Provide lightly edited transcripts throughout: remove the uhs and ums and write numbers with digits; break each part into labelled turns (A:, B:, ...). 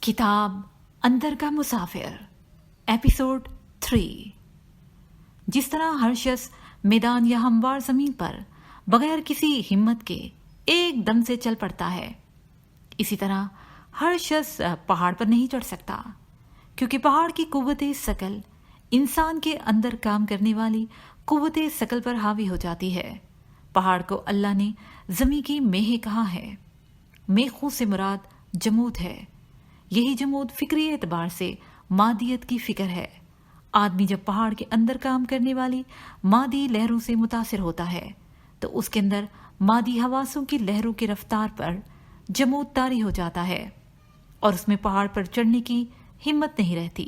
A: किताब अंदर का मुसाफिर एपिसोड 3। जिस तरह हर शख्स मैदान या हमवार जमीन पर बगैर किसी हिम्मत के एकदम से चल पड़ता है, इसी तरह हर शख्स पहाड़ पर नहीं चढ़ सकता, क्योंकि पहाड़ की कुव्वते सकल इंसान के अंदर काम करने वाली कुव्वते सकल पर हावी हो जाती है। पहाड़ को अल्लाह ने जमी की मेह कहा है। मेखों से मुराद जमूद है। यही जमूद फिक्री एतबार से मादियत की फिक्र है। आदमी जब पहाड़ के अंदर काम करने वाली मादी लहरों से मुतासिर होता है तो उसके अंदर मादी हवासों की लहरों की रफ्तार पर जमूद तारी हो जाता है और उसमें पहाड़ पर चढ़ने की हिम्मत नहीं रहती।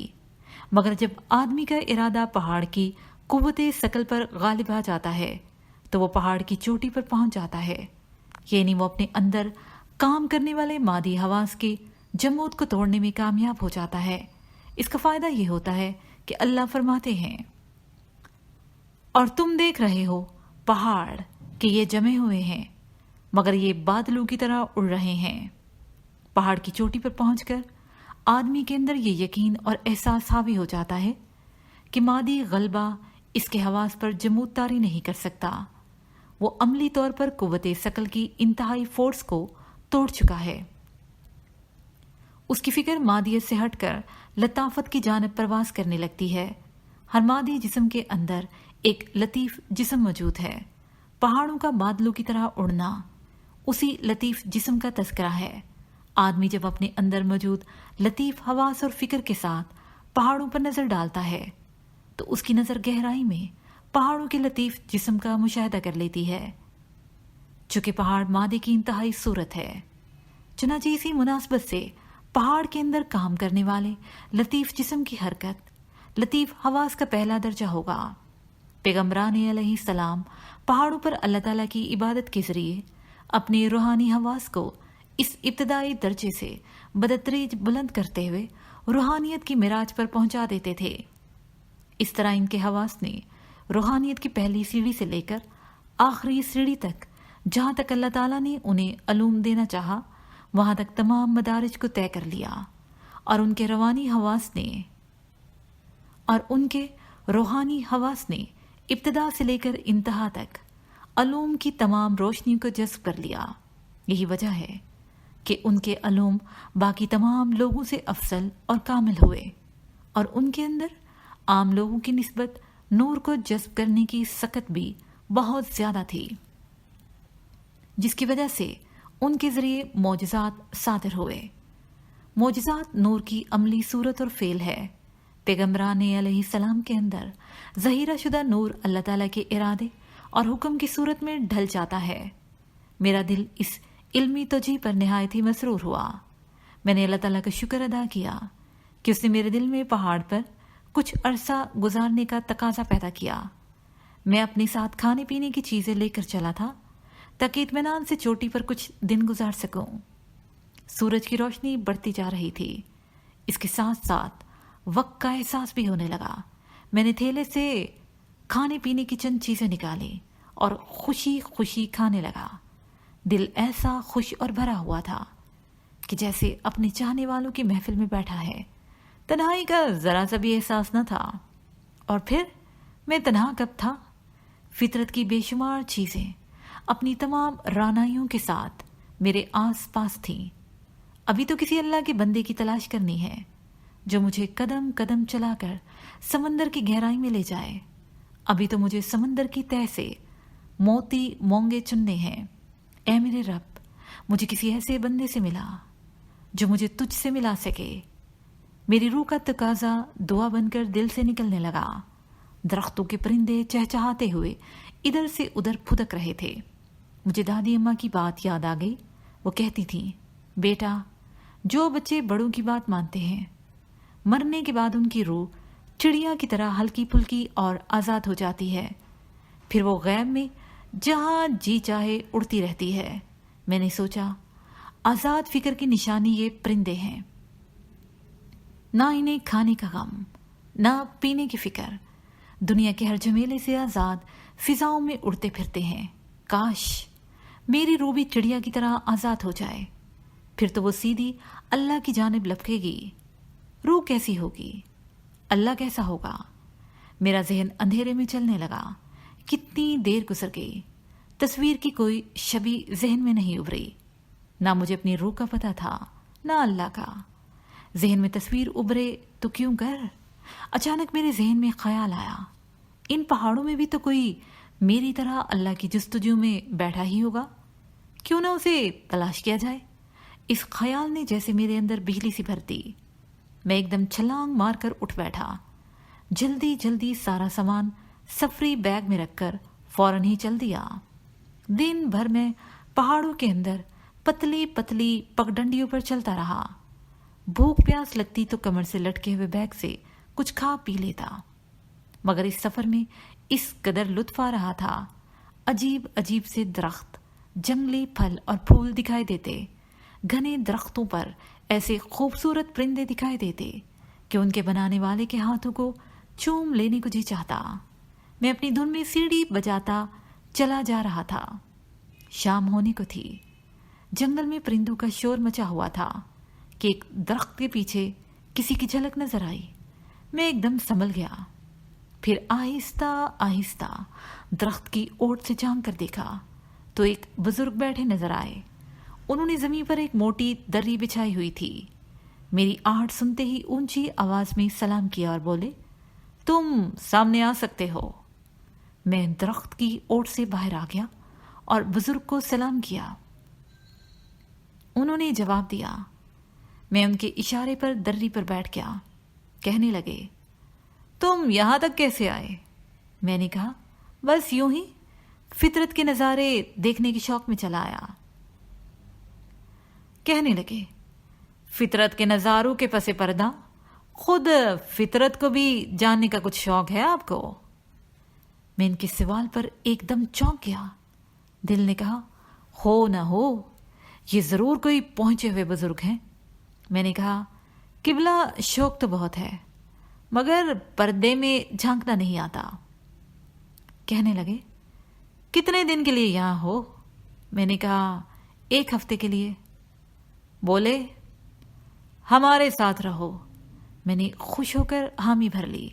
A: मगर जब आदमी का इरादा पहाड़ की कुव्वते सकल पर गालिब आ जाता है तो वो पहाड़ की चोटी पर पहुंच जाता है, यानी वो अपने अंदर काम करने वाले मादी हवास के जमूद को तोड़ने में कामयाब हो जाता है। इसका फायदा ये होता है कि अल्लाह फरमाते हैं, और तुम देख रहे हो पहाड़ कि ये जमे हुए हैं, मगर ये बादलों की तरह उड़ रहे हैं। पहाड़ की चोटी पर पहुंचकर आदमी के अंदर ये यकीन और एहसास हावी हो जाता है कि मादी गलबा इसके हवास पर जमूद तारी नहीं कर सकता। वो अमली तौर पर कुव्वते सकल की इंतहाई फोर्स को तोड़ चुका है। उसकी फिक्र मादियत से हटकर लताफत की जानब परवास करने लगती है। हर मादी जिस्म के अंदर एक लतीफ जिस्म मौजूद है। पहाड़ों का बादलों की तरह उड़ना उसी लतीफ जिस्म का तस्करा है। आदमी जब अपने अंदर मौजूद लतीफ हवास और फिक्र के साथ पहाड़ों पर नजर डालता है तो उसकी नजर गहराई में पहाड़ों के लतीफ जिस्म का मुशाहिदा कर लेती है। चूंकि पहाड़ मादे की इंतहाई सूरत है, चुनांचे इसी मुनासबत से पहाड़ के अंदर काम करने वाले लतीफ जिस्म की हरकत लतीफ हवास का पहला दर्जा होगा। पैगम्बरान अलैहिस्सलाम पहाड़ों पर अल्लाह ताला की इबादत के जरिए अपने रूहानी हवास को इस इब्तदाई दर्जे से बदतरीज बुलंद करते हुए रूहानियत की मिराज पर पहुंचा देते थे। इस तरह इनके हवास ने रूहानियत की पहली सीढ़ी से लेकर आखिरी सीढ़ी तक, जहां तक अल्लाह ताला ने उन्हें अलूम देना चाहा, वहां तक तमाम मदारिज को तय कर लिया और उनके रूहानी हवास ने इब्तदा से लेकर इंतहा तक अलूम की तमाम रोशनी को जज्ब कर लिया। यही वजह है कि उनके अलूम बाकी तमाम लोगों से अफसल और कामिल हुए और उनके अंदर आम लोगों की निस्बत नूर को जज्ब करने की सकत भी बहुत ज्यादा थी, जिसकी वजह से उनके जरिए मौजज़ात सादिर हुए। मौजज़ात नूर की अमली सूरत और फेल है। पैगम्बरान अलैहिस्सलाम के अंदर ज़हीरा शुदा नूर अल्लाह ताला के इरादे और हुक्म की सूरत में ढल जाता है। मेरा दिल इस इल्मी तोजी पर निहायत ही मसरूर हुआ। मैंने अल्लाह ताला का शुक्र अदा किया कि उसने मेरे दिल में पहाड़ पर कुछ अरसा गुजारने का तकाजा पैदा किया। मैं अपने साथ खाने पीने की चीजें लेकर चला था ताकि इत्मीनान से चोटी पर कुछ दिन गुजार सकूं। सूरज की रोशनी बढ़ती जा रही थी। इसके साथ साथ वक्त का एहसास भी होने लगा। मैंने थैले से खाने पीने की चंद चीजें निकाली और खुशी खुशी खाने लगा। दिल ऐसा खुश और भरा हुआ था कि जैसे अपने चाहने वालों की महफिल में बैठा है। तन्हाई का जरा सा भी एहसास न था। और फिर मैं तन्हा कब था? फितरत की बेशुमार चीजें अपनी तमाम रानाइयों के साथ मेरे आस पास थीं। अभी तो किसी अल्लाह के बंदे की तलाश करनी है जो मुझे कदम कदम चलाकर समंदर की गहराई में ले जाए। अभी तो मुझे समंदर की तह से मोती मोंगे चुनने हैं। ऐ मेरे रब, मुझे किसी ऐसे बंदे से मिला जो मुझे तुझसे मिला सके। मेरी रूह का तकाजा दुआ बनकर दिल से निकलने लगा। दरख्तों के परिंदे चहचहाते हुए इधर से उधर फुदक रहे थे। मुझे दादी अम्मा की बात याद आ गई। वो कहती थी, बेटा, जो बच्चे बड़ों की बात मानते हैं, मरने के बाद उनकी रूह चिड़िया की तरह हल्की फुल्की और आज़ाद हो जाती है। फिर वो गैब में जहां जी चाहे उड़ती रहती है। मैंने सोचा, आज़ाद फिक्र की निशानी ये परिंदे हैं। ना इन्हें खाने का गम, ना पीने की फिक्र, दुनिया के हर झमेले से आज़ाद फिजाओं में उड़ते फिरते हैं। काश मेरी रूह भी चिड़िया की तरह आज़ाद हो जाए। پھر تو وہ سیدھی اللہ کی جانب لپکے گی۔ روح کیسی ہوگی؟ اللہ کیسا ہوگا؟ میرا ذہن اندھیرے میں چلنے لگا۔ کتنی دیر گزر گئی، تصویر کی کوئی شبی ذہن میں نہیں ابھری۔ نہ مجھے اپنی روح کا پتہ تھا، نہ اللہ کا۔ ذہن میں تصویر ابھرے تو کیوں کر؟ اچانک میرے ذہن میں خیال آیا، ان پہاڑوں میں بھی تو کوئی میری طرح اللہ کی جستجو میں بیٹھا ہی ہوگا، کیوں نہ اسے تلاش کیا جائے؟ اس خیال نے جیسے میرے اندر بجلی سی بھر دی۔ میں ایک دم چھلانگ مار کر اٹھ بیٹھا، جلدی جلدی سارا سامان سفری بیگ میں رکھ کر فوراً ہی چل دیا۔ دن بھر میں پہاڑوں کے اندر پتلی پتلی پگڈنڈیوں پر چلتا رہا۔ بھوک پیاس لگتی تو کمر سے لٹکے ہوئے بیگ سے کچھ کھا پی لیتا، مگر اس سفر میں اس قدر لطف آ رہا تھا، عجیب عجیب سے درخت، جنگلی پھل اور پھول دکھائی دیتے، گھنے درختوں پر ایسے خوبصورت پرندے دکھائی دیتے کہ ان کے بنانے والے کے ہاتھوں کو چوم لینے کو جی چاہتا۔ میں اپنی دھن میں سیڑھی بجاتا چلا جا رہا تھا۔ شام ہونے کو تھی۔ جنگل میں پرندوں کا شور مچا ہوا تھا کہ ایک درخت کے پیچھے کسی کی جھلک نظر آئی۔ میں ایک دم سنبھل گیا، پھر آہستہ آہستہ درخت کی اوٹ سے جھانک کر دیکھا تو ایک بزرگ بیٹھے نظر آئے۔ انہوں نے زمین پر ایک موٹی دری بچھائی ہوئی تھی۔ میری آہٹ سنتے ہی اونچی آواز میں سلام کیا اور بولے، تم سامنے آ سکتے ہو۔ میں درخت کی اوٹ سے باہر آ گیا اور بزرگ کو سلام کیا۔ انہوں نے جواب دیا۔ میں ان کے اشارے پر دری پر بیٹھ گیا۔ کہنے لگے، تم یہاں تک کیسے آئے؟ میں نے کہا، بس یوں ہی، فطرت کے نظارے دیکھنے کے شوق میں چلا آیا۔ کہنے لگے، فطرت کے نظاروں کے پس پردہ خود فطرت کو بھی جاننے کا کچھ شوق ہے آپ کو؟ میں ان کے سوال پر ایک دم چونک گیا۔ دل نے کہا، ہو نہ ہو، یہ ضرور کوئی پہنچے ہوئے بزرگ ہیں۔ میں نے کہا، قبلہ شوق تو بہت ہے، مگر پردے میں جھانکنا نہیں آتا۔ کہنے لگے، کتنے دن کے لیے یہاں ہو؟ میں نے کہا، 1 ہفتے کے لیے۔ بولے، ہمارے ساتھ رہو۔ میں نے خوش ہو کر حامی بھر لی۔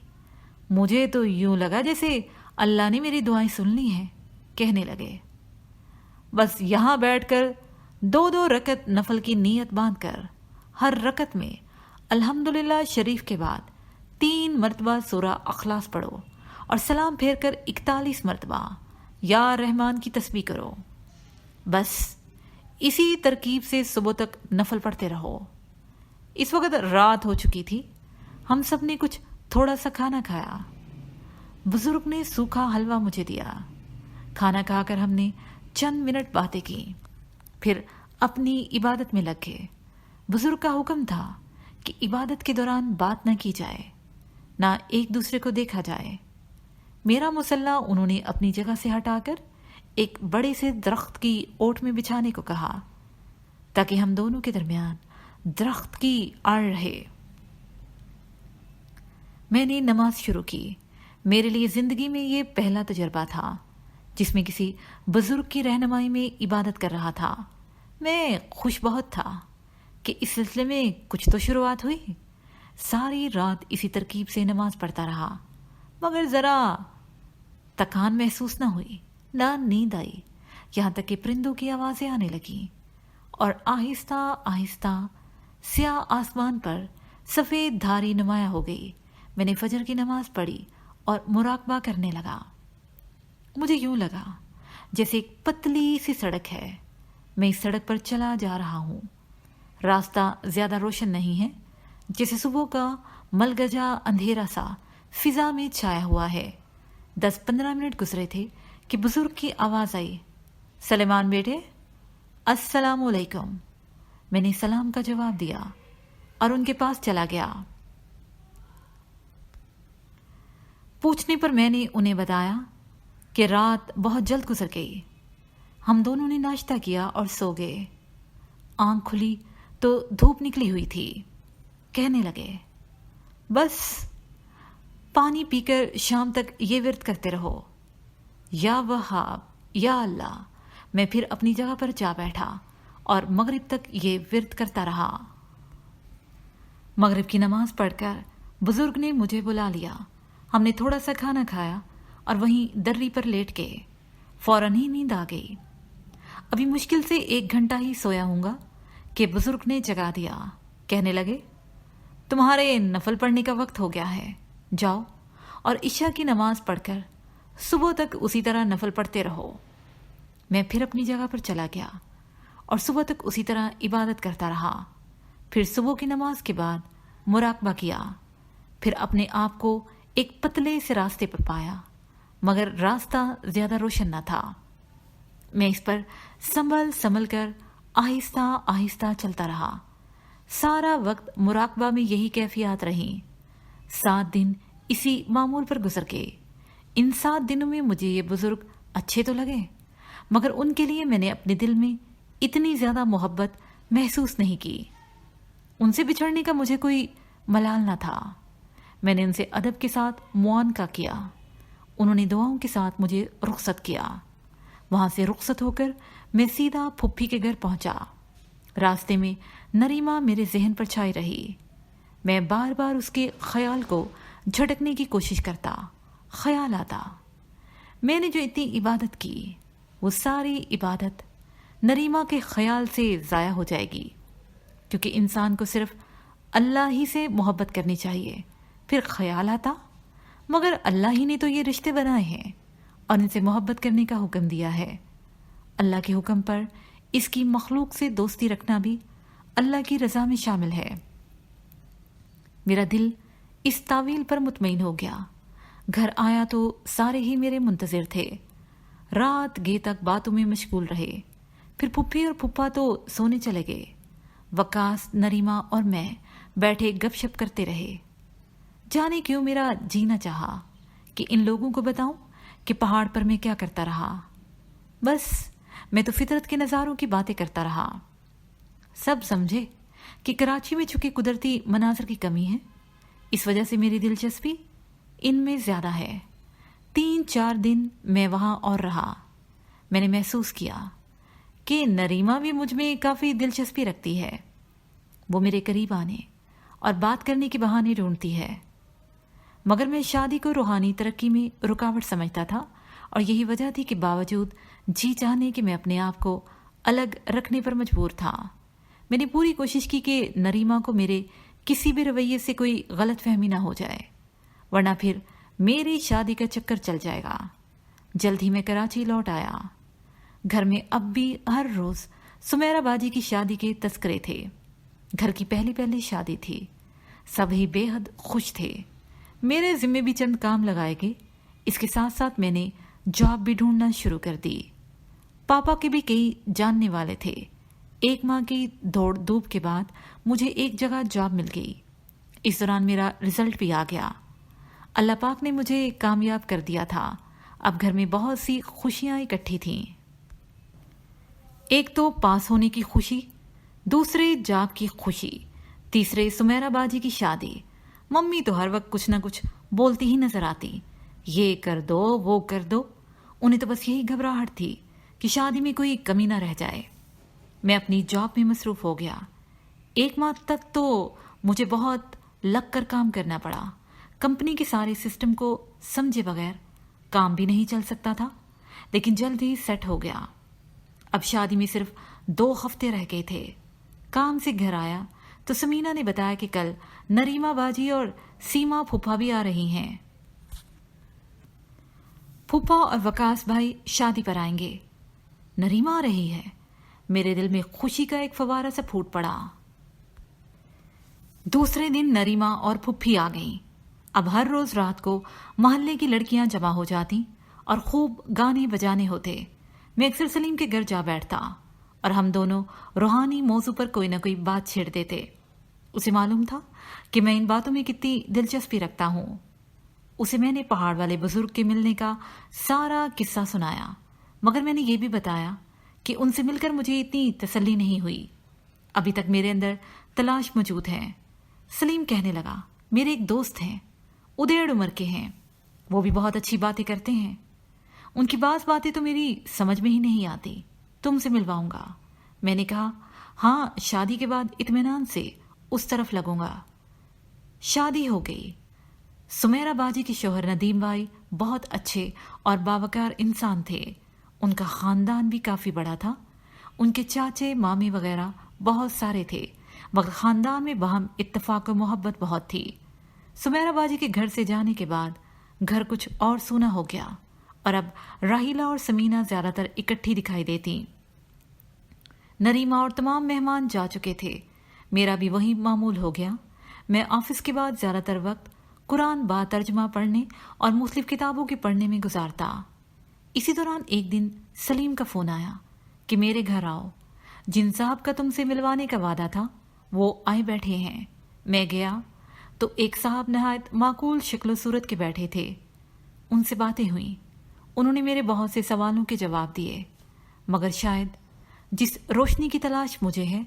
A: مجھے تو یوں لگا جیسے اللہ نے میری دعائیں سن لی ہیں۔ کہنے لگے، بس یہاں بیٹھ کر 2 رکعت نفل کی نیت باندھ کر ہر رکعت میں الحمدللہ شریف کے بعد 3 مرتبہ سورہ اخلاص پڑھو اور سلام پھیر کر 41 مرتبہ یا رحمان کی تسبیح کرو۔ بس اسی ترکیب سے صبح تک نفل پڑھتے رہو۔ اس وقت رات ہو چکی تھی۔ ہم سب نے کچھ تھوڑا سا کھانا کھایا۔ بزرگ نے سوکھا حلوہ مجھے دیا۔ کھانا کھا کر ہم نے چند منٹ باتیں کی، پھر اپنی عبادت میں لگ گئے۔ بزرگ کا حکم تھا کہ عبادت کے دوران بات نہ کی جائے، نہ ایک دوسرے کو دیکھا جائے۔ میرا مصلی انہوں نے اپنی جگہ سے ہٹا کر ایک بڑے سے درخت کی اوٹ میں بچھانے کو کہا تاکہ ہم دونوں کے درمیان درخت کی آڑ رہے۔ میں نے نماز شروع کی۔ میرے لیے زندگی میں یہ پہلا تجربہ تھا جس میں کسی بزرگ کی رہنمائی میں عبادت کر رہا تھا۔ میں خوش بہت تھا کہ اس سلسلے میں کچھ تو شروعات ہوئی۔ ساری رات اسی ترکیب سے نماز پڑھتا رہا، مگر ذرا تکان محسوس نہ ہوئی، نہ نیند آئی، یہاں تک کہ پرندوں کی آوازیں آنے لگیں اور آہستہ آہستہ سیاہ آسمان پر سفید دھاری نمایاں ہو گئی۔ میں نے فجر کی نماز پڑھی اور مراقبہ کرنے لگا۔ مجھے یوں لگا جیسے ایک پتلی سی سڑک ہے، میں اس سڑک پر چلا جا رہا ہوں۔ راستہ زیادہ روشن نہیں ہے، جیسے صبح کا ملگجا اندھیرا سا فضا میں چھایا ہوا ہے۔ 10-15 منٹ گزرے تھے کہ بزرگ کی آواز آئی، سلیمان بیٹے، السلام علیکم۔ میں نے سلام کا جواب دیا اور ان کے پاس چلا گیا۔ پوچھنے پر میں نے انہیں بتایا کہ رات بہت جلد گزر گئی۔ ہم دونوں نے ناشتہ کیا اور سو گئے۔ آنکھ کھلی تو دھوپ نکلی ہوئی تھی۔ کہنے لگے، بس پانی پی کر شام تک یہ ورد کرتے رہو، یا وہاب یا اللہ۔ میں پھر اپنی جگہ پر جا بیٹھا और मगरिब तक ये विर्द करता रहा। मगरिब की नमाज पढ़कर बुजुर्ग ने मुझे बुला लिया। हमने थोड़ा सा खाना खाया और वहीं दर्री पर लेट गए। फौरन ही नींद आ गई। अभी मुश्किल से 1 घंटा ही सोया हूँगा कि बुजुर्ग ने जगा दिया। कहने लगे, तुम्हारे नफल पढ़ने का वक्त हो गया है, जाओ और इशा की नमाज पढ़कर सुबह तक उसी तरह नफल पढ़ते रहो। मैं फिर अपनी जगह पर चला गया और सुबह तक उसी तरह इबादत करता रहा। फिर सुबह की नमाज के बाद मुराकबा किया। फिर अपने आप को एक पतले से रास्ते पर पाया, मगर रास्ता ज्यादा रोशन न था। मैं इस पर संभल कर आहिस्ता आहिस्ता चलता रहा। सारा वक्त मुराकबा में यही कैफियत रही। 7 दिन इसी मामूल पर गुजर गए। इन 7 दिनों में मुझे ये बुजुर्ग अच्छे तो लगे, मगर उनके लिए मैंने अपने दिल में इतनी ज्यादा मोहब्बत महसूस नहीं की। उनसे बिछड़ने का मुझे कोई मलाल न था। मैंने उनसे अदब के साथ मुआनका किया। उन्होंने दुआओं के साथ मुझे रुखसत किया। वहां से रुखसत होकर मैं सीधा फुप्पी के घर पहुंचा। रास्ते में नरीमा मेरे जहन पर छाई रही। मैं बार बार उसके ख्याल को झटकने की कोशिश करता। ख्याल आता, मैंने जो इतनी इबादत की वो सारी इबादत नरीमा के ख्याल से ज़ाया हो जाएगी, क्योंकि इंसान को सिर्फ अल्लाह ही से मोहब्बत करनी चाहिए। फिर ख्याल आता, मगर अल्लाह ही ने तो ये रिश्ते बनाए हैं और इनसे मोहब्बत करने का हुक्म दिया है। अल्लाह के हुक्म पर इसकी मखलूक से दोस्ती रखना भी अल्लाह की रज़ा में शामिल है। मेरा दिल इस तावील पर मुतमईन हो गया। घर आया तो सारे ही मेरे मुंतज़िर थे। रात गे तक बातों में मशगूल रहे। फिर फुप्पी और फुप्पा तो सोने चले गए। वकास, नरीमा और मैं बैठे गपशप करते रहे। जाने क्यों मेरा जीना चाहा कि इन लोगों को बताऊं कि पहाड़ पर मैं क्या करता रहा। बस मैं तो फितरत के नज़ारों की बातें करता रहा। सब समझे कि कराची में चूंकि कुदरती मनाजर की कमी है, इस वजह से मेरी दिलचस्पी इनमें ज्यादा है। 3-4 दिन मैं वहां और रहा। मैंने महसूस किया कि नरीमा भी मुझ में काफी दिलचस्पी रखती है। वो मेरे करीब आने और बात करने के बहाने ढूंढती है, मगर मैं शादी को रूहानी तरक्की में रुकावट समझता था और यही वजह थी कि बावजूद जी चाहने कि मैं अपने आप को अलग रखने पर मजबूर था। मैंने पूरी कोशिश की कि नरीमा को मेरे किसी भी रवैये से कोई गलत फहमी ना हो जाए, वरना फिर मेरी शादी का चक्कर चल जाएगा। जल्द ही मैं कराची लौट आया। घर में अब भी हर रोज सुमेरा बाजी की शादी के तस्करे थे। घर की पहली शादी थी। सभी बेहद खुश थे। मेरे जिम्मे भी चंद काम लगाए गए। इसके साथ साथ मैंने जॉब भी ढूंढना शुरू कर दी। पापा के भी कई जानने वाले थे। 1 माह की दौड़ धूप के बाद मुझे एक जगह जॉब मिल गई। इस दौरान मेरा रिजल्ट भी आ गया। अल्लाह पाक ने मुझे कामयाब कर दिया था। अब घर में बहुत सी खुशियां इकट्ठी थीं। एक तो पास होने की खुशी, दूसरे जॉब की खुशी, तीसरे सुमेरा बाजी की शादी। मम्मी तो हर वक्त कुछ ना कुछ बोलती ही नजर आती, ये कर दो वो कर दो। उन्हें तो बस यही घबराहट थी कि शादी में कोई कमी ना रह जाए। मैं अपनी जॉब में मसरूफ हो गया। 1 माह तक तो मुझे बहुत लग कर काम करना पड़ा। कंपनी के सारे सिस्टम को समझे बगैर काम भी नहीं चल सकता था, लेकिन जल्द ही सेट हो गया। अब शादी में सिर्फ 2 हफ्ते रह गए थे। काम से घर आया तो समीना ने बताया कि कल नरीमा बाजी और सीमा फूफा भी आ रही हैं। फूफा और वकास भाई शादी पर आएंगे। नरीमा आ रही है। मेरे दिल में खुशी का एक फवारा सा फूट पड़ा। दूसरे दिन नरीमा और फुफ्फी आ गईं। अब हर रोज रात को मोहल्ले की लड़कियां जमा हो जाती और खूब गाने बजाने होते। मैं अक्सर सलीम के घर जा बैठता और हम दोनों रूहानी मौजू पर कोई ना कोई बात छेड़ देते। उसे मालूम था कि मैं इन बातों में कितनी दिलचस्पी रखता हूं। उसे मैंने पहाड़ वाले बुजुर्ग के मिलने का सारा किस्सा सुनाया, मगर मैंने ये भी बताया कि उनसे मिलकर मुझे इतनी तसल्ली नहीं हुई। अभी तक मेरे अंदर तलाश मौजूद है। सलीम कहने लगा, मेरे एक दोस्त हैं, उदेड़ उम्र के हैं, वो भी बहुत अच्छी बातें करते हैं। उनकी बातें तो मेरी समझ में ही नहीं आती। तुमसे मिलवाऊंगा। میں نے کہا ہاں، شادی کے بعد اطمینان سے اس طرف لگوں گا۔ شادی ہو گئی۔ سمیرہ باجی کے شوہر ندیم بھائی بہت اچھے اور باوقار انسان تھے۔ ان کا خاندان بھی کافی بڑا تھا۔ ان کے چاچے مامی وغیرہ بہت سارے تھے، مگر خاندان میں باہم اتفاق و محبت بہت تھی۔ سمیرہ باجی کے گھر سے جانے کے بعد گھر کچھ اور سونا ہو گیا، اور اب راحیلہ اور سمینہ زیادہ تر اکٹھی دکھائی دیتی۔ نریمہ اور تمام مہمان جا چکے تھے۔ میرا بھی وہی معمول ہو گیا۔ میں آفس کے بعد زیادہ تر وقت قرآن با ترجمہ پڑھنے اور مختلف کتابوں کے پڑھنے میں گزارتا۔ اسی دوران ایک دن سلیم کا فون آیا کہ میرے گھر آؤ، جن صاحب کا تم سے ملوانے کا وعدہ تھا وہ آئے بیٹھے ہیں۔ میں گیا تو ایک صاحب نہایت معقول شکل و صورت کے بیٹھے تھے۔ ان سے باتیں ہوئیں۔ انہوں نے میرے بہت سے سوالوں کے جواب دیے، مگر شاید جس روشنی کی تلاش مجھے ہے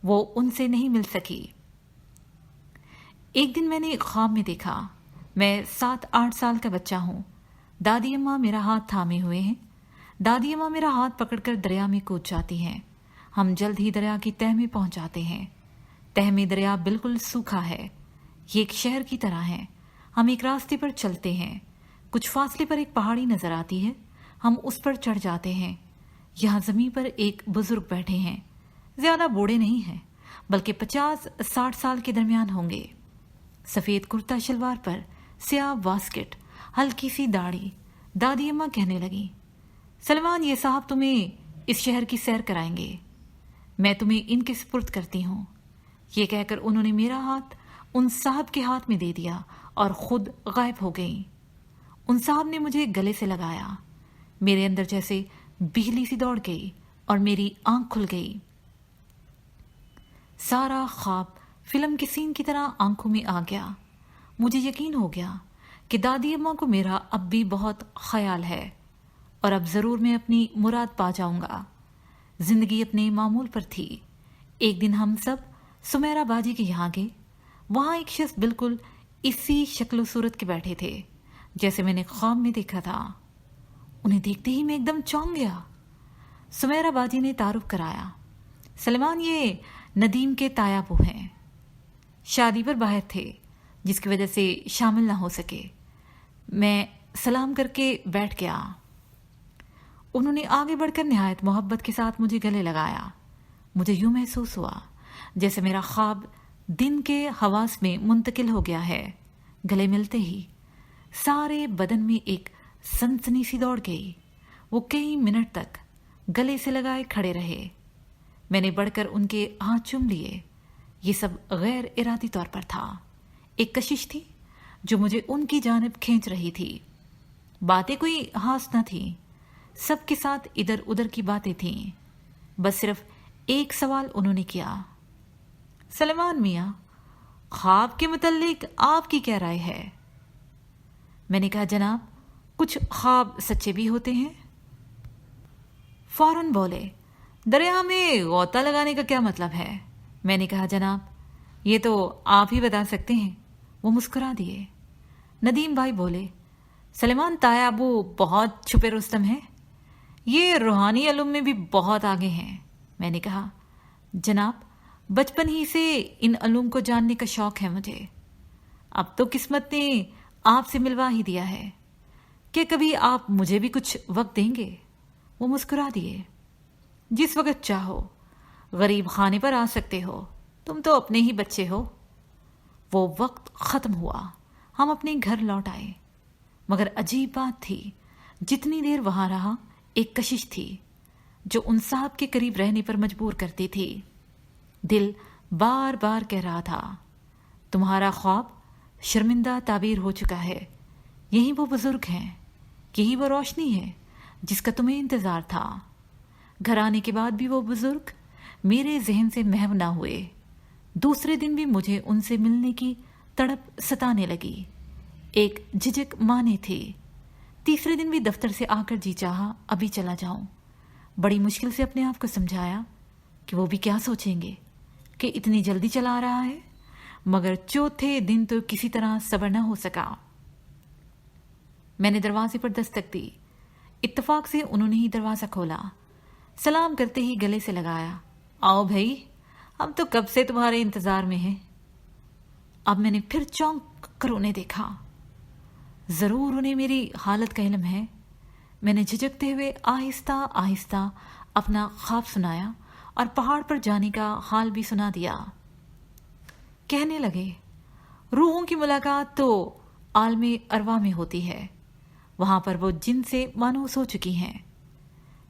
A: وہ ان سے نہیں مل سکی۔ ایک دن میں نے خواب میں دیکھا، میں 7-8 سال کا بچہ ہوں۔ دادی اماں میرا ہاتھ تھامے ہوئے ہیں۔ دادی اماں میرا ہاتھ پکڑ کر دریا میں کود جاتی ہیں۔ ہم جلد ہی دریا کی تہہ میں پہنچ جاتے ہیں۔ تہہ میں دریا بالکل سوکھا ہے۔ یہ ایک شہر کی طرح ہے۔ ہم ایک راستے پر چلتے ہیں۔ کچھ فاصلے پر ایک پہاڑی نظر آتی ہے۔ ہم اس پر چڑھ جاتے ہیں۔ یہاں زمین پر ایک بزرگ بیٹھے ہیں۔ زیادہ بوڑھے نہیں ہیں، بلکہ 50-60 سال کے درمیان ہوں گے۔ سفید کرتا شلوار پر سیاہ واسکٹ، ہلکی سی داڑھی۔ دادی اماں کہنے لگی، سلمان، یہ صاحب تمہیں اس شہر کی سیر کرائیں گے، میں تمہیں ان کے سپرد کرتی ہوں۔ یہ کہہ کر انہوں نے میرا ہاتھ ان صاحب کے ہاتھ میں دے دیا اور خود غائب ہو گئیں۔ ان صاحب نے مجھے گلے سے لگایا۔ میرے اندر جیسے بجلی سی دوڑ گئی اور میری آنکھ کھل گئی۔ سارا خواب فلم کے سین کی طرح آنکھوں میں آ گیا۔ مجھے یقین ہو گیا کہ دادی اماں کو میرا اب بھی بہت خیال ہے، اور اب ضرور میں اپنی مراد پا جاؤں گا۔ زندگی اپنے معمول پر تھی۔ ایک دن ہم سب سمیرہ باجی کے یہاں گئے۔ وہاں ایک شخص بالکل اسی شکل و صورت کے بیٹھے تھے جیسے میں نے خواب میں دیکھا تھا۔ انہیں دیکھتے ہی میں ایک دم چونک گیا۔ سمیرہ باجی نے تعارف کرایا، سلمان، یہ ندیم کے تایا ابو ہیں، شادی پر باہر تھے جس کی وجہ سے شامل نہ ہو سکے۔ میں سلام کر کے بیٹھ گیا۔ انہوں نے آگے بڑھ کر نہایت محبت کے ساتھ مجھے گلے لگایا۔ مجھے یوں محسوس ہوا جیسے میرا خواب دن کے حواس میں منتقل ہو گیا ہے۔ گلے ملتے ہی سارے بدن میں ایک سنسنی سی دوڑ گئی۔ وہ کئی منٹ تک گلے سے لگائے کھڑے رہے۔ میں نے بڑھ کر ان کے ہاتھ چوم لیے۔ یہ سب غیر ارادی طور پر تھا۔ ایک کشش تھی جو مجھے ان کی جانب کھینچ رہی تھی۔ باتیں کوئی خاص نہ تھیں، سب کے ساتھ ادھر ادھر کی باتیں تھیں۔ بس صرف ایک سوال انہوں نے کیا، سلمان میاں، خواب کے متعلق آپ کی کیا رائے ہے؟ میں نے کہا، جناب، کچھ خواب سچے بھی ہوتے ہیں۔ فوراً بولے، دریا میں غوطہ لگانے کا کیا مطلب ہے؟ میں نے کہا، جناب، یہ تو آپ ہی بتا سکتے ہیں۔ وہ مسکرا دیے۔ ندیم بھائی بولے، سلیمان، تایا ابو بہت چھپے رستم ہیں، یہ روحانی علوم میں بھی بہت آگے ہیں۔ میں نے کہا، جناب، بچپن ہی سے ان علوم کو جاننے کا شوق ہے مجھے۔ اب تو قسمت نے آپ سے ملوا ہی دیا ہے، کہ کبھی آپ مجھے بھی کچھ وقت دیں گے؟ وہ مسکرا دیے، جس وقت چاہو، غریب خانے پر آ سکتے ہو، تم تو اپنے ہی بچے ہو۔ وہ وقت ختم ہوا۔ ہم اپنے گھر لوٹ آئے، مگر عجیب بات تھی، جتنی دیر وہاں رہا ایک کشش تھی جو ان صاحب کے قریب رہنے پر مجبور کرتی تھی۔ دل بار بار کہہ رہا تھا، تمہارا خواب شرمندہ تعبیر ہو چکا ہے، یہی وہ بزرگ ہیں، یہی وہ روشنی ہے جس کا تمہیں انتظار تھا۔ گھر آنے کے بعد بھی وہ بزرگ میرے ذہن سے محو نہ ہوئے۔ دوسرے دن بھی مجھے ان سے ملنے کی تڑپ ستانے لگی، ایک جھجک مانے تھی۔ تیسرے دن بھی دفتر سے آ کر جی چاہا ابھی چلا جاؤں۔ بڑی مشکل سے اپنے آپ کو سمجھایا کہ وہ بھی کیا سوچیں گے کہ اتنی جلدی چلا رہا ہے، مگر چوتھے دن تو کسی طرح صبر نہ ہو سکا۔ میں نے دروازے پر دستک دی۔ اتفاق سے انہوں نے ہی دروازہ کھولا۔ سلام کرتے ہی گلے سے لگایا، आओ भाई, हम तो कब से तुम्हारे इंतजार में हैं। अब मैंने फिर चौंक कर उन्हें देखा। जरूर उन्हें मेरी हालत का इल्म है। मैंने झिझकते हुए आहिस्ता आहिस्ता अपना ख्वाब सुनाया और पहाड़ पर जाने का हाल भी सुना दिया। कहने लगे, रूहों की मुलाकात तो आलमे अरवा में होती है, वहां पर वो जिन से मानूस हो चुकी हैं,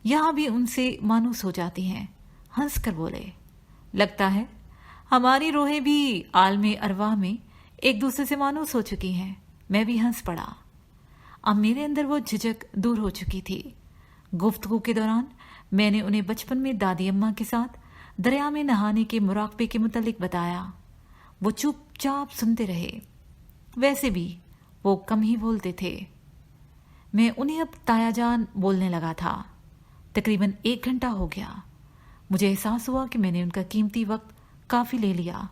A: यहां भी उनसे मानूस हो जाती हैं। हंस कर बोले, लगता है हमारी रूहें भी आलमे अरवा में एक दूसरे से मानूस हो चुकी हैं। मैं भी हंस पड़ा। अब मेरे अंदर वो झिझक दूर हो चुकी थी। गुफ्तगू के दौरान मैंने उन्हें बचपन में दादी अम्मा के साथ दरिया में नहाने के मुराकबे के मुतालिक बताया। वो चुपचाप सुनते रहे। वैसे भी वो कम ही बोलते थे। मैं उन्हें अब ताया जान बोलने लगा था। तकरीबन 1 घंटा हो गया। मुझे एहसास हुआ कि मैंने उनका कीमती वक्त काफी ले लिया।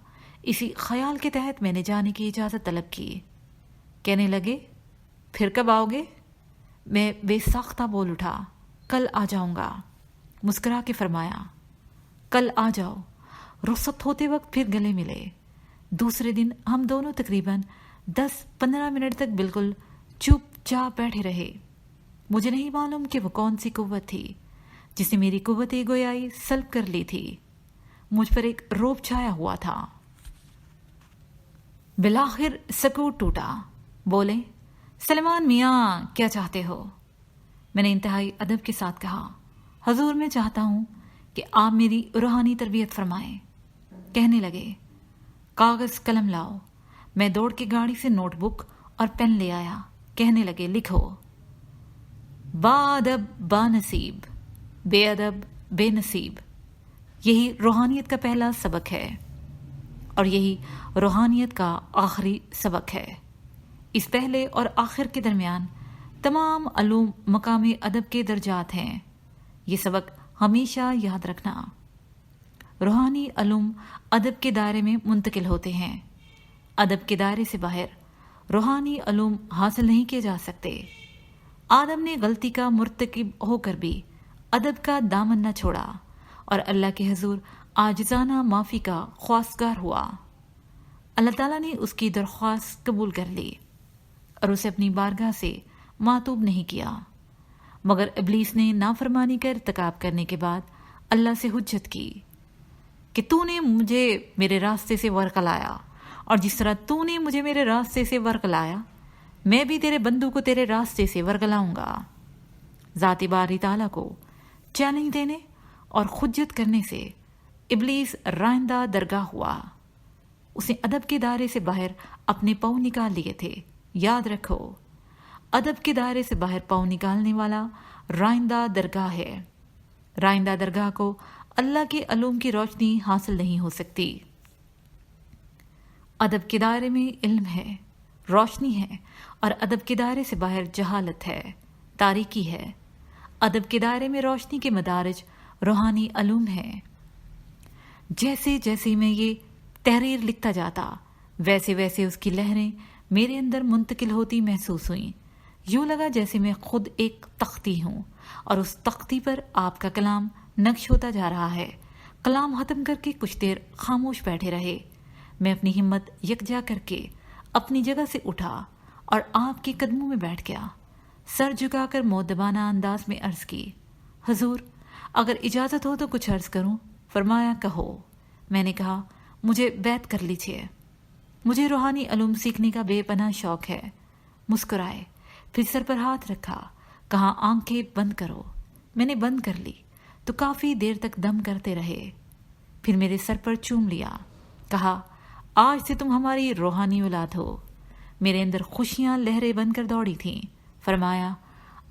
A: इसी ख्याल के तहत मैंने जाने की इजाजत तलब की। कहने लगे, फिर कब आओगे? मैं बेसाख्ता बोल उठा, कल आ जाऊंगा। मुस्कुरा के फरमाया, कल आ जाओ। रुखसत होते वक्त फिर गले मिले। दूसरे दिन हम दोनों तकरीबन 10-15 मिनट तक बिल्कुल चुपचाप बैठे रहे। मुझे नहीं मालूम कि वो कौन सी कुव्वत थी जिसने मेरी कुव्वत गोयाई सल्ब कर ली थी। मुझ पर एक रौब छाया हुआ था। बिलाखिर सकूत टूटा। बोले, सलमान मियाँ, क्या चाहते हो? मैंने इंतहाई अदब के साथ कहा, हजूर मैं चाहता हूं कि आप मेरी रूहानी तरबियत फरमाएं। कहने लगे, कागज कलम लाओ। मैं दौड़ के गाड़ी से नोटबुक और पेन ले आया। कहने लगे, लिखो, बाअदब बानसीब, बेअदब बेनसीब। यही रूहानियत का पहला सबक है और यही रूहानियत का आखिरी सबक है। इस पहले और आखिर के दरमियान तमाम अलूम मकामी अदब के दर्जात हैं। ये सबक हमेशा याद रखना। रूहानी अलूम अदब के दायरे में मुंतकिल होते हैं। अदब के दायरे से बाहर रूहानी अलूम हासिल नहीं किए जा सकते। आदम ने गलती का मुर्तकिब होकर भी अदब का दामन न छोड़ा और अल्लाह के हुजूर आजिजाना माफ़ी का ख्वास्तगार हुआ। अल्लाह ताला ने उसकी दरख्वास्त कबूल कर ली और उसे अपनी बारगाह से मातूब नहीं किया। मगर इब्लीस ने नाफरमानी का इर्तिकाब करने के बाद अल्लाह से हुज्जत की कि तूने मुझे मेरे रास्ते से वरकलाया और जिस तरह तूने मुझे मेरे रास्ते से वरकलाया, मैं भी तेरे बंदू को तेरे रास्ते से वरगलाऊंगा। ज़ाती बारी ताला को चैलेंज देने और खुज्जत करने से इब्लीस राइंदा दरगाह हुआ। उसने अदब के दायरे से बाहर अपने पाँव निकाल लिए थे। याद रखो, अदब के दायरे से बाहर पाँव निकालने वाला राइंदा दरगाह है। राइंदा दरगाह को अल्लाह के अलूम की रोशनी हासिल नहीं हो सकती। अदब के दायरे में इल्म है, रोशनी है और अदब के दायरे से बाहर जहालत है, तारीकी है। अदब के दायरे में रोशनी के मदारिज रूहानी अलूम है। जैसे जैसे मैं ये तहरीर लिखता जाता, वैसे वैसे उसकी लहरें मेरे अंदर मुंतकिल होती महसूस हुई। यूं लगा जैसे मैं खुद एक तख्ती हूं और उस तख्ती पर आपका कलाम नक्श होता जा रहा है। कलाम खत्म करके कुछ देर खामोश बैठे रहे। मैं अपनी हिम्मत यकजा करके अपनी जगह से उठा और आपके कदमों में बैठ गया। सर झुकाकर मोदबाना अंदाज में अर्ज की, हुजूर अगर इजाजत हो तो कुछ अर्ज करूं। फरमाया, कहो। मैंने कहा, मुझे बैत कर लीजिए। मुझे रूहानी अलूम सीखने का बेपनाह शौक है। मुस्कुराए, फिर सर पर हाथ रखा, कहा, आंखें बंद करो। मैंने बंद कर ली तो काफी देर तक दम करते रहे। फिर मेरे सर पर चूम लिया, कहा, आज से तुम हमारी रूहानी औलाद हो। मेरे अंदर खुशियां लहरें बनकर दौड़ी थीं। फरमाया,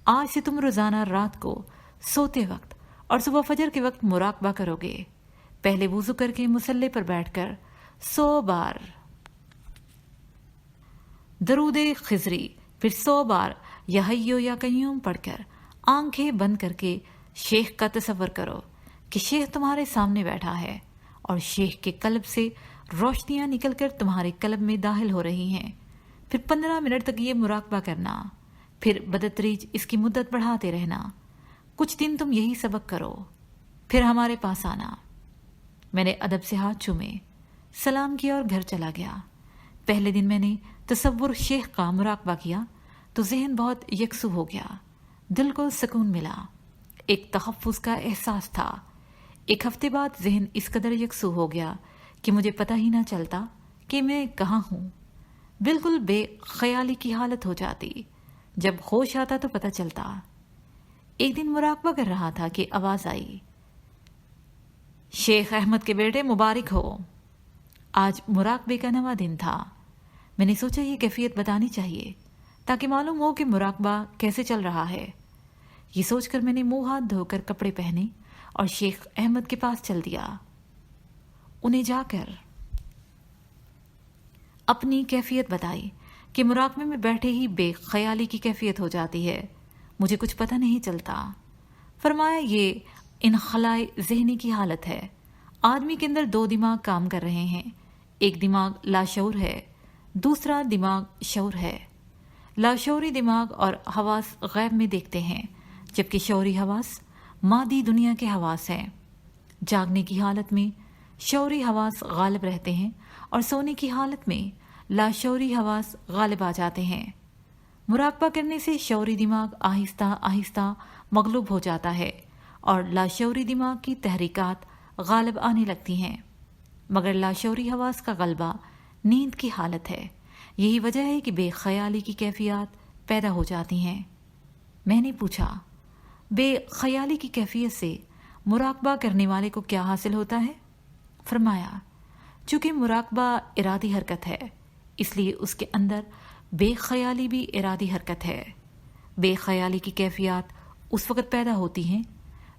A: आज से तुम रोजाना रात को सोते वक्त और सुबह फजर के वक्त मुराकबा करोगे। पहले वुजू करके मुसल्ले पर बैठकर 100 बार दरूदे खिजरी, फिर 100 बार या हय्यो या कय्यूम पढ़कर आंखें बंद करके शेख का तसव्वुर करो कि शेख तुम्हारे सामने बैठा है और शेख के कल्ब से रोशनियां निकलकर तुम्हारे कल्ब में दाखिल हो रही हैं। फिर 15 मिनट तक ये मुराकबा करना, फिर बदतरीज इसकी मुद्दत बढ़ाते रहना। कुछ दिन तुम यही सबक करो, फिर हमारे पास आना। मैंने अदब से हाथ चूमे, सलाम किया और घर चला गया। पहले दिन मैंने तसव्वुर शेख का मुराकबा किया तो जहन बहुत यकसू हो गया, दिल को सुकून मिला, एक तहफ़्फ़ुज़ का एहसास था। एक हफ्ते बाद जहन इस कदर यकसू हो गया कि मुझे पता ही ना चलता कि मैं कहाँ हूँ। बिल्कुल बेख्याली की हालत हो जाती। जब होश आता तो पता चलता। एक दिन मुराकबा कर रहा था कि आवाज़ आई, शेख अहमद के बेटे मुबारक हो। आज मुराकबे का नवा दिन था। मैंने सोचा ये कैफियत बतानी चाहिए ताकि मालूम हो कि मुराकबा कैसे चल रहा है। ये सोचकर मैंने मुंह हाथ धोकर कपड़े पहने और शेख अहमद के पास चल दिया। उन्हें जाकर अपनी कैफियत बताई कि मुराकबे में बैठे ही बेख्याली की कैफियत हो जाती है, मुझे कुछ पता नहीं चलता। फरमाया ये इनखलाए ज़हनी की हालत है। आदमी के अंदर दो दिमाग काम कर रहे हैं, एक दिमाग लाशऊर है, दूसरा दिमाग शऊर है। लाशऊरी दिमाग और हवास गैब में देखते हैं, जबकि शऊरी हवास मादी दुनिया के हवास हैं। जागने की हालत में शऊरी हवास गालिब रहते हैं और सोने की हालत में लाशऊरी हवास गालिब आ जाते हैं। मुराकबा करने से शऊरी दिमाग आहिस्ता आहिस्ता मगलूब हो जाता है और लाशऊरी दिमाग की तहरीकात गालिब आने लगती हैं, मगर लाशऊरी हवास का गलबा नींद की हालत है। यही वजह है कि बेख्याली की कैफियत पैदा हो जाती हैं। मैंने पूछा, बेख्याली की कैफियत से मुराकबा करने वाले को क्या हासिल होता है? फरमाया, चूंकि मुराकबा इरादी हरकत है, इसलिए उसके अंदर बेख्याली भी इरादी हरकत है। बेख्याली की कैफियत उस वक़्त पैदा होती हैं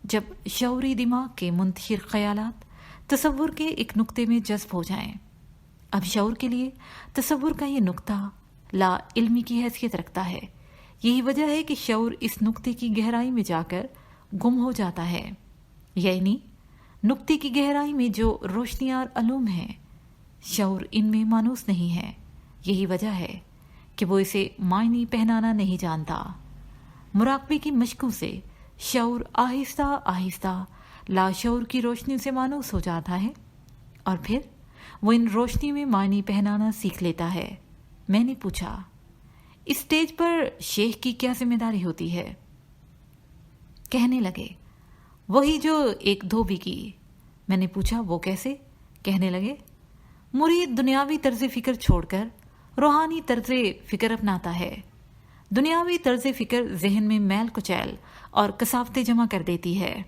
A: जब शऊरी दिमाग के मुंतशिर ख्यालात तसव्वुर के एक नुक्ते में जज्ब हो जाएं। अब शऊर के लिए तसव्वुर का ये नुक्ता ला इल्मी की हैसियत रखता है। यही वजह है कि शऊर इस नुक्ते की गहराई में जाकर गुम हो जाता है, यानी नुक्ते की गहराई में जो रोशनियार अलूम है, शऊर इनमें मानूस नहीं है। यही वजह है कि वो इसे मायनी पहनाना नहीं जानता। मुराकबे की मशकों से शऊर आहिस्ता आहिस्ता लाशऊर की रोशनी से मानूस हो जाता है और फिर वो इन रोशनी में मायनी पहनाना सीख लेता है। मैंने पूछा, इस स्टेज पर शेख की क्या जिम्मेदारी होती है? कहने लगे, वही जो एक धोबी की। मैंने पूछा, वो कैसे? कहने लगे, मुरीद दुनियावी तर्ज फिक्र छोड़कर रूहानी तर्ज फिक्र अपनाता है। दुनियावी तर्ज फिक्र जहन में मैल कुचैल और कसावतें जमा कर देती है।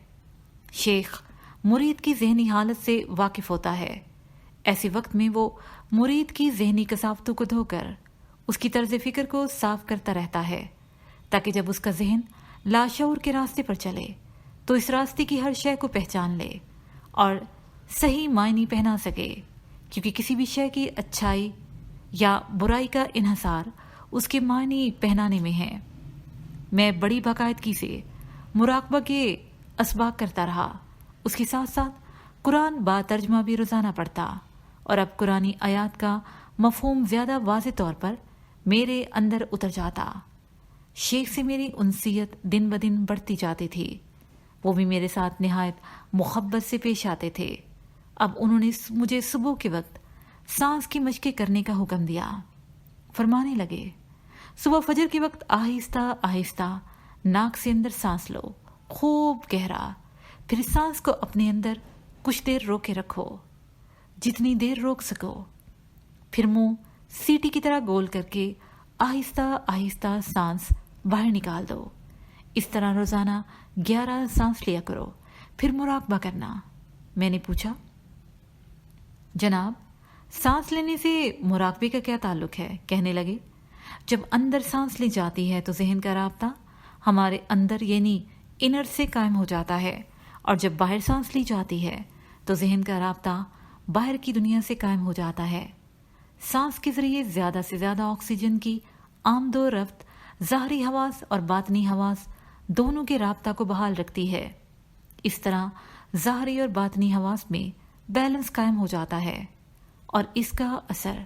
A: शेख मुरीद की जहनी हालत से वाकिफ होता है। ऐसे वक्त में वो मुरीद की जहनी कसावतों को धोकर उसकी तर्ज फिक्र को साफ करता रहता है, ताकि जब उसका जहन लाशऊर के रास्ते पर चले तो इस रास्ते की हर शय को पहचान ले और सही मायनी पहना सके, क्योंकि किसी भी शय की अच्छाई या बुराई का इन्हसार उसके मायनी पहनाने में है। मैं बड़ी बाकायदगी से मुराकबा के असबाक करता रहा। उसके साथ साथ कुरान बातर्जमा भी रोजाना पढ़ता और अब कुरानी आयात का मफहूम ज्यादा वाज़ेह तौर पर मेरे अंदर उतर जाता। शेख से मेरी उनसियत दिन ब दिन बढ़ती जाती थी। वो भी मेरे साथ निहायत मुहब्बत से पेश आते थे। अब उन्होंने मुझे सुबह के वक्त सांस की मशकें करने का हुक्म दिया। फरमाने लगे, सुबह फजर के वक्त आहिस्ता आहिस्ता नाक से अंदर सांस लो, खूब गहरा, फिर सांस को अपने अंदर कुछ देर रोके रखो, जितनी देर रोक सको। फिर मुंह सीटी की तरह गोल करके आहिस्ता आहिस्ता सांस बाहर निकाल दो। इस तरह रोजाना 11 सांस लिया करो, फिर मुराकबा करना। मैंने पूछा, जनाब, सांस लेने से मुराकबे का क्या ताल्लुक है? कहने लगे, जब अंदर सांस ली जाती है तो जहन का राब्ता हमारे अंदर यानी इनर से कायम हो जाता है, और जब बाहर सांस ली जाती है तो जहन का राब्ता बाहर की दुनिया से कायम हो जाता है। सांस के जरिए ज्यादा से ज्यादा ऑक्सीजन की आमदो रफ्त ज़ाहरी हवास और बातनी हवास दोनों के राब्ता को बहाल रखती है। इस तरह ज़ाहरी और बातनी हवास में बैलेंस कायम हो जाता है और इसका असर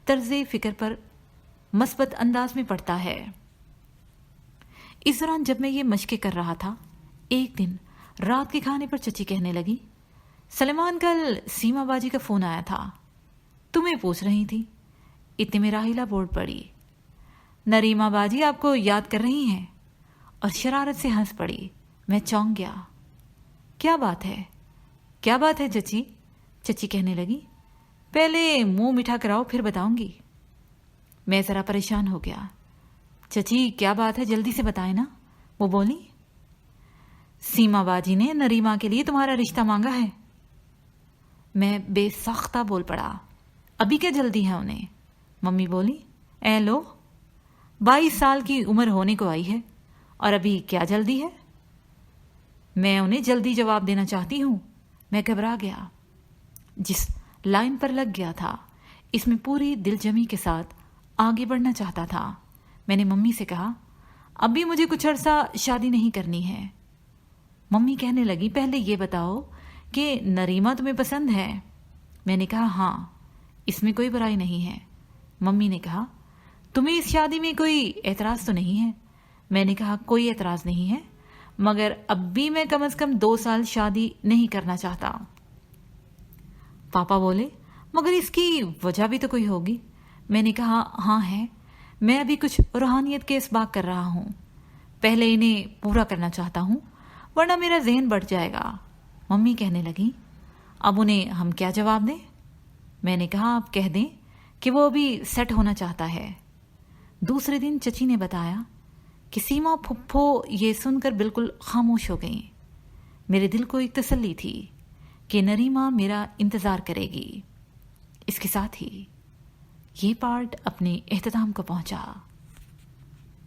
A: तर्ज़े फिक्र पर मस्बत अंदाज में पड़ता है। इस दौरान जब मैं ये मशक़ें कर रहा था, एक दिन रात के खाने पर चची कहने लगी, सलेमान कल सीमा बाजी का फोन आया था, तुम्हें पूछ रही थी। इतने में राहिला बोल पड़ी, नरीमा बाजी आपको याद कर रही हैं, और शरारत से हंस पड़ी। मैं चौंक गया। क्या बात है, क्या बात है चची? चची कहने लगी, पहले मुंह मीठा कराओ फिर बताऊंगी। मैं जरा परेशान हो गया। चची क्या बात है, जल्दी से बताए ना। वो बोली, सीमा बाजी ने नरीमा के लिए तुम्हारा रिश्ता मांगा है। मैं बेसाख्ता बोल पड़ा, अभी क्या जल्दी है उन्हें? मम्मी बोली, ए लो, 22 साल की उम्र होने को आई है और अभी क्या जल्दी है? मैं उन्हें जल्दी जवाब देना चाहती हूं। मैं घबरा गया। जिस लाइन पर लग गया था इसमें पूरी दिलजमी के साथ आगे बढ़ना चाहता था। मैंने मम्मी से कहा, अभी मुझे कुछ अरसा शादी नहीं करनी है। मम्मी कहने लगी, पहले ये बताओ कि नरीमा तुम्हें पसंद है? मैंने कहा, हाँ, इसमें कोई बुराई नहीं है। मम्मी ने कहा, तुम्हें इस शादी में कोई एतराज़ तो नहीं है? मैंने कहा, कोई एतराज़ नहीं है, मगर अब भी मैं कम से कम 2 साल शादी नहीं करना चाहता। पापा बोले, मगर इसकी वजह भी तो कोई होगी। मैंने कहा, हाँ है, मैं अभी कुछ रूहानियत के इसबाक कर रहा हूँ। पहले इन्हें पूरा करना चाहता हूँ, वरना मेरा जहन बढ़ जाएगा। मम्मी कहने लगी, अब उन्हें हम क्या जवाब दें? मैंने कहा, आप कह दें कि वो अभी सेट होना चाहता है। दूसरे दिन चची ने बताया कि सीमा फुफ्फो ये सुनकर बिल्कुल खामोश हो गई। मेरे दिल को एक तसल्ली थी कि नरीमा मेरा इंतज़ार करेगी। इसके साथ ही ये पार्ट अपने इख्तिताम को पहुंचा।